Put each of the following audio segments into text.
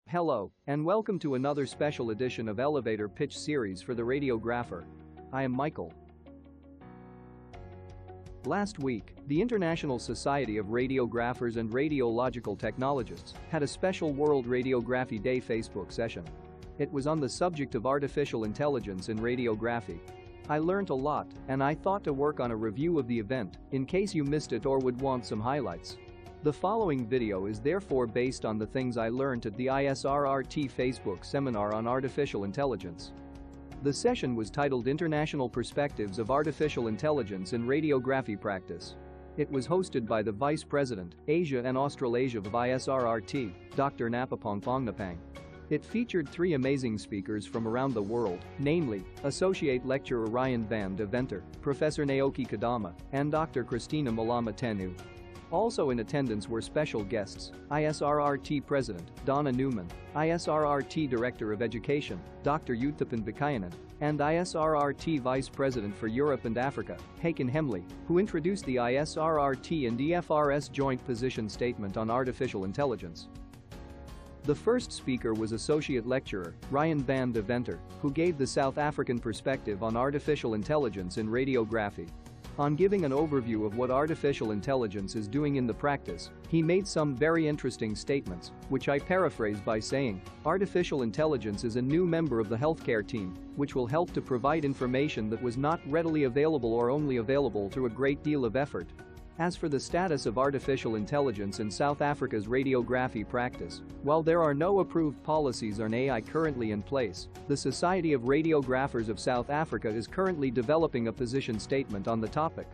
Hello, and welcome to another special edition of Elevator Pitch Series for the Radiographer. I am Michael. Last week, the International Society of Radiographers and Radiological Technologists had a special World Radiography Day Facebook session. It was on the subject of artificial intelligence in radiography. I learned a lot, and I thought to work on a review of the event, in case you missed it or would want some highlights. The following video is therefore based on the things I learned at the ISRRT Facebook seminar on artificial intelligence. The session was titled International Perspectives of Artificial Intelligence in Radiography Practice. It was hosted by the Vice President, Asia and Australasia of ISRRT, Dr. Napapong Pongnapang. It featured three amazing speakers from around the world, namely, Associate Lecturer Ryan van de Venter, Professor Naoki Kadama, and Dr. Christina Malama Tenu. Also in attendance were special guests, ISRRT President, Donna Newman, ISRRT Director of Education, Dr. Uthapan Vikayanan, and ISRRT Vice President for Europe and Africa, Hakan Hemley, who introduced the ISRRT and EFRS Joint Position Statement on Artificial Intelligence. The first speaker was Associate Lecturer, Ryan van de Venter, who gave the South African perspective on artificial intelligence in radiography. On giving an overview of what artificial intelligence is doing in the practice, he made some very interesting statements, which I paraphrase by saying, artificial intelligence is a new member of the healthcare team, which will help to provide information that was not readily available or only available through a great deal of effort. As for the status of artificial intelligence in South Africa's radiography practice, while there are no approved policies on AI currently in place, the Society of Radiographers of South Africa is currently developing a position statement on the topic.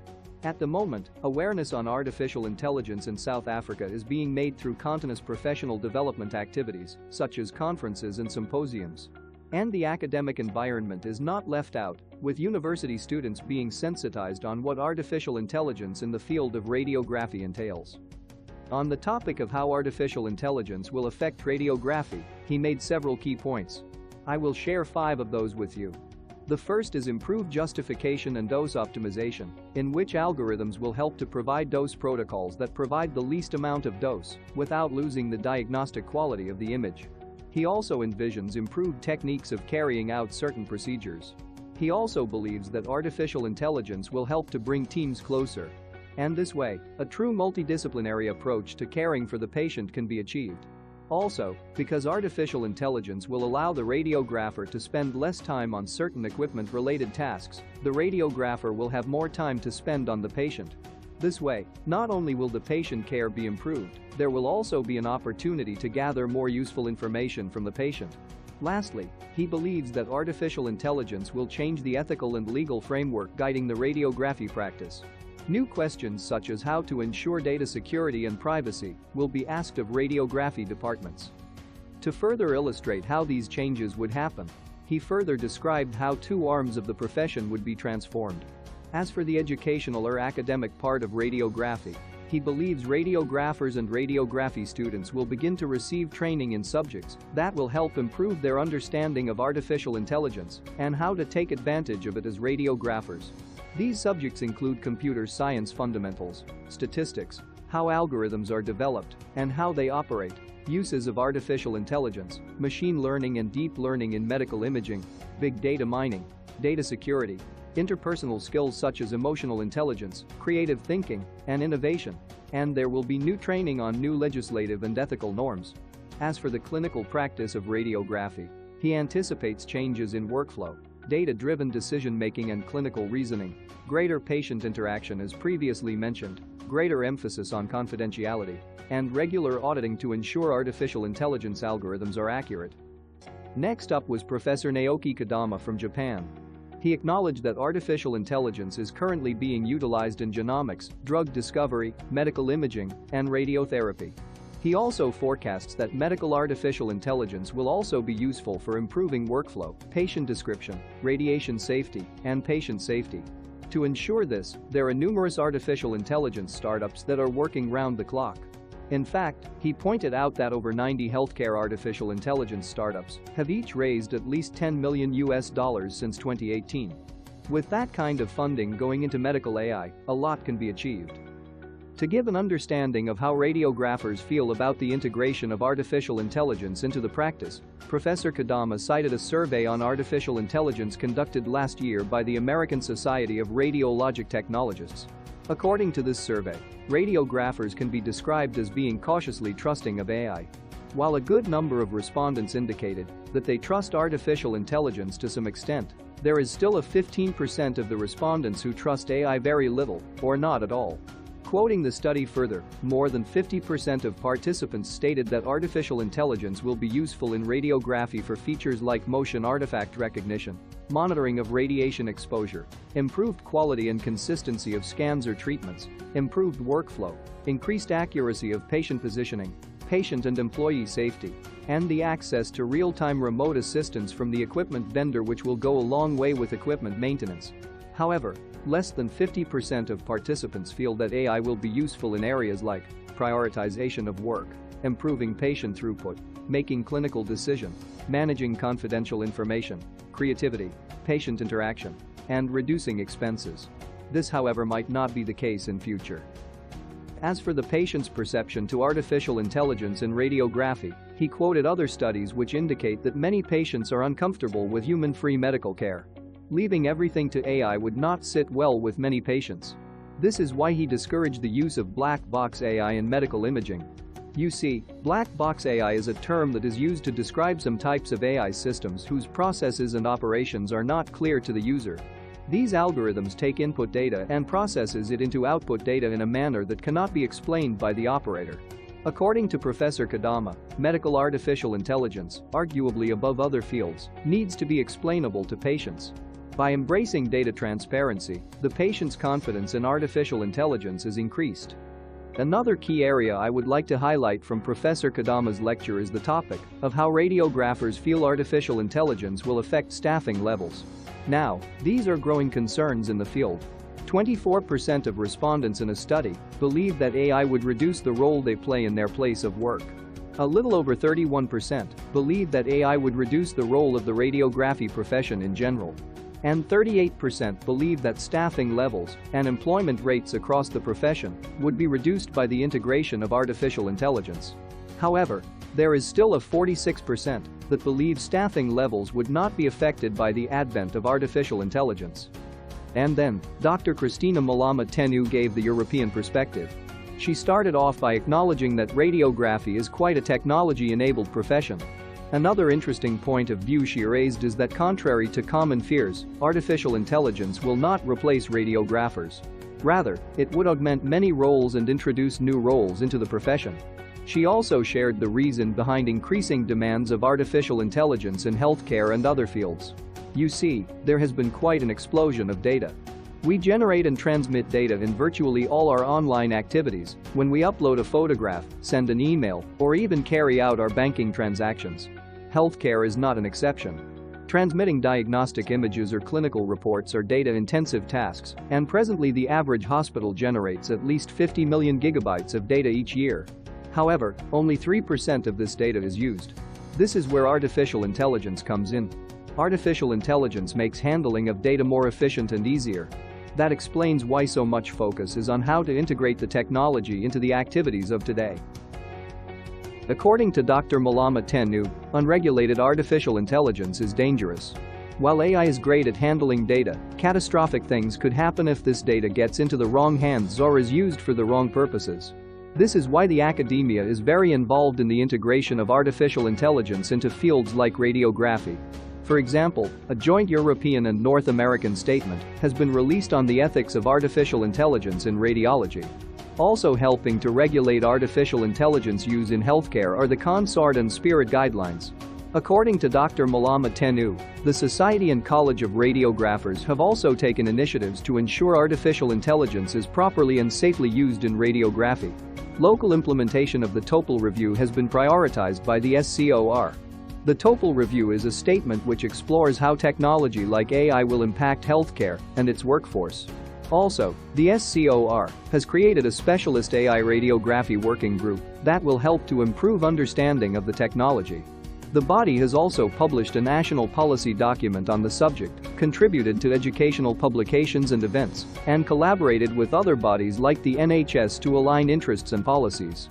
At the moment, awareness on artificial intelligence in South Africa is being made through continuous professional development activities, such as conferences and symposiums. And the academic environment is not left out, with university students being sensitized on what artificial intelligence in the field of radiography entails. On the topic of how artificial intelligence will affect radiography, he made several key points. I will share 5 of those with you. The first is improved justification and dose optimization, in which algorithms will help to provide dose protocols that provide the least amount of dose without losing the diagnostic quality of the image. He also envisions improved techniques of carrying out certain procedures. He also believes that artificial intelligence will help to bring teams closer. And this way, a true multidisciplinary approach to caring for the patient can be achieved. Also, because artificial intelligence will allow the radiographer to spend less time on certain equipment-related tasks, the radiographer will have more time to spend on the patient. This way, not only will the patient care be improved, there will also be an opportunity to gather more useful information from the patient. Lastly, he believes that artificial intelligence will change the ethical and legal framework guiding the radiography practice. New questions such as how to ensure data security and privacy will be asked of radiography departments. To further illustrate how these changes would happen, he further described how 2 arms of the profession would be transformed. As for the educational or academic part of radiography, he believes radiographers and radiography students will begin to receive training in subjects that will help improve their understanding of artificial intelligence and how to take advantage of it as radiographers. These subjects include computer science fundamentals, statistics, how algorithms are developed, and how they operate, uses of artificial intelligence, machine learning and deep learning in medical imaging, big data mining, data security, interpersonal skills such as emotional intelligence, creative thinking, and innovation. And there will be new training on new legislative and ethical norms. As for the clinical practice of radiography, he anticipates changes in workflow, data-driven decision-making and clinical reasoning, greater patient interaction as previously mentioned, greater emphasis on confidentiality, and regular auditing to ensure artificial intelligence algorithms are accurate. Next up was Professor Naoki Kadama from Japan. He acknowledged that artificial intelligence is currently being utilized in genomics, drug discovery, medical imaging, and radiotherapy. He also forecasts that medical artificial intelligence will also be useful for improving workflow, patient description, radiation safety, and patient safety. To ensure this, there are numerous artificial intelligence startups that are working round the clock. In fact, he pointed out that over 90 healthcare artificial intelligence startups have each raised at least $10 million since 2018. With that kind of funding going into medical AI, a lot can be achieved. To give an understanding of how radiographers feel about the integration of artificial intelligence into the practice, Professor Kadama cited a survey on artificial intelligence conducted last year by the American Society of Radiologic Technologists. According to this survey, radiographers can be described as being cautiously trusting of AI. While a good number of respondents indicated that they trust artificial intelligence to some extent, there is still a 15% of the respondents who trust AI very little or not at all. Quoting the study further, more than 50% of participants stated that artificial intelligence will be useful in radiography for features like motion artifact recognition, monitoring of radiation exposure, improved quality and consistency of scans or treatments, improved workflow, increased accuracy of patient positioning, patient and employee safety, and the access to real-time remote assistance from the equipment vendor, which will go a long way with equipment maintenance. However, less than 50% of participants feel that AI will be useful in areas like prioritization of work, improving patient throughput, making clinical decisions, managing confidential information, creativity, patient interaction, and reducing expenses. This, however, might not be the case in future. As for the patient's perception to artificial intelligence in radiography, he quoted other studies which indicate that many patients are uncomfortable with human-free medical care. Leaving everything to AI would not sit well with many patients. This is why he discouraged the use of black box AI in medical imaging. You see, black box AI is a term that is used to describe some types of AI systems whose processes and operations are not clear to the user. These algorithms take input data and processes it into output data in a manner that cannot be explained by the operator. According to Professor Kadama, medical artificial intelligence, arguably above other fields, needs to be explainable to patients. By embracing data transparency, the patient's confidence in artificial intelligence is increased. Another key area I would like to highlight from Professor Kadama's lecture is the topic of how radiographers feel artificial intelligence will affect staffing levels. Now, these are growing concerns in the field. 24% of respondents in a study believe that AI would reduce the role they play in their place of work. A little over 31% believe that AI would reduce the role of the radiography profession in general. And 38% believe that staffing levels and employment rates across the profession would be reduced by the integration of artificial intelligence. However, there is still a 46% that believe staffing levels would not be affected by the advent of artificial intelligence. And then, Dr. Christina Malama-Tenu gave the European perspective. She started off by acknowledging that radiography is quite a technology-enabled profession. Another interesting point of view she raised is that contrary to common fears, artificial intelligence will not replace radiographers. Rather, it would augment many roles and introduce new roles into the profession. She also shared the reason behind increasing demands of artificial intelligence in healthcare and other fields. You see, there has been quite an explosion of data. We generate and transmit data in virtually all our online activities when we upload a photograph, send an email, or even carry out our banking transactions. Healthcare is not an exception. Transmitting diagnostic images or clinical reports are data-intensive tasks, and presently the average hospital generates at least 50 million gigabytes of data each year. However, only 3% of this data is used. This is where artificial intelligence comes in. Artificial intelligence makes handling of data more efficient and easier. That explains why so much focus is on how to integrate the technology into the activities of today. According to Dr. Malama-Tenu, unregulated artificial intelligence is dangerous. While AI is great at handling data, catastrophic things could happen if this data gets into the wrong hands or is used for the wrong purposes. This is why the academia is very involved in the integration of artificial intelligence into fields like radiography. For example, a joint European and North American statement has been released on the ethics of artificial intelligence in radiology. Also helping to regulate artificial intelligence use in healthcare are the CONSART and SPIRIT guidelines. According to Dr. Malama-Tenu, the Society and College of Radiographers have also taken initiatives to ensure artificial intelligence is properly and safely used in radiography. Local implementation of the TOPL review has been prioritized by the SCOR. The TOPL review is a statement which explores how technology like AI will impact healthcare and its workforce. Also, the SCOR has created a specialist AI radiography working group that will help to improve understanding of the technology. The body has also published a national policy document on the subject, contributed to educational publications and events, and collaborated with other bodies like the NHS to align interests and policies.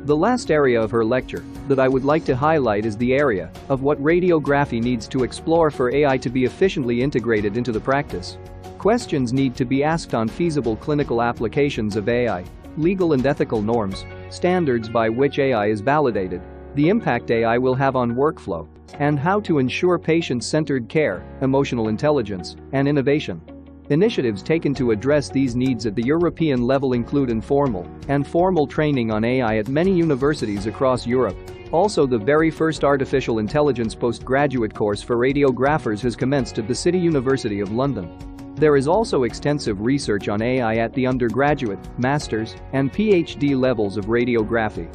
The last area of her lecture that I would like to highlight is the area of what radiography needs to explore for AI to be efficiently integrated into the practice. Questions need to be asked on feasible clinical applications of AI, legal and ethical norms, standards by which AI is validated, the impact AI will have on workflow, and how to ensure patient-centered care, emotional intelligence, and innovation. Initiatives taken to address these needs at the European level include informal and formal training on AI at many universities across Europe. Also, the very first artificial intelligence postgraduate course for radiographers has commenced at the City University of London. There is also extensive research on AI at the undergraduate, master's, and PhD levels of radiography.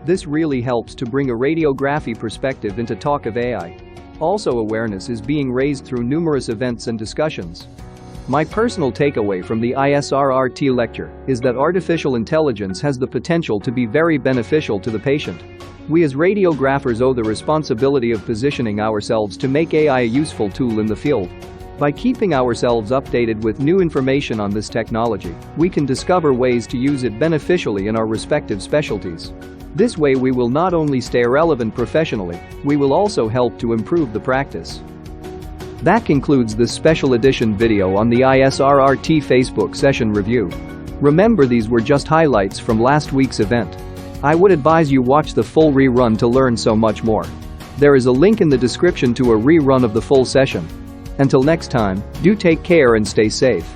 This really helps to bring a radiography perspective into talk of AI. Also, awareness is being raised through numerous events and discussions. My personal takeaway from the ISRRT lecture is that artificial intelligence has the potential to be very beneficial to the patient. We as radiographers owe the responsibility of positioning ourselves to make AI a useful tool in the field. By keeping ourselves updated with new information on this technology, we can discover ways to use it beneficially in our respective specialties. This way we will not only stay relevant professionally, we will also help to improve the practice. That concludes this special edition video on the ISRRT Facebook session review. Remember, these were just highlights from last week's event. I would advise you watch the full rerun to learn so much more. There is a link in the description to a rerun of the full session. Until next time, do take care and stay safe.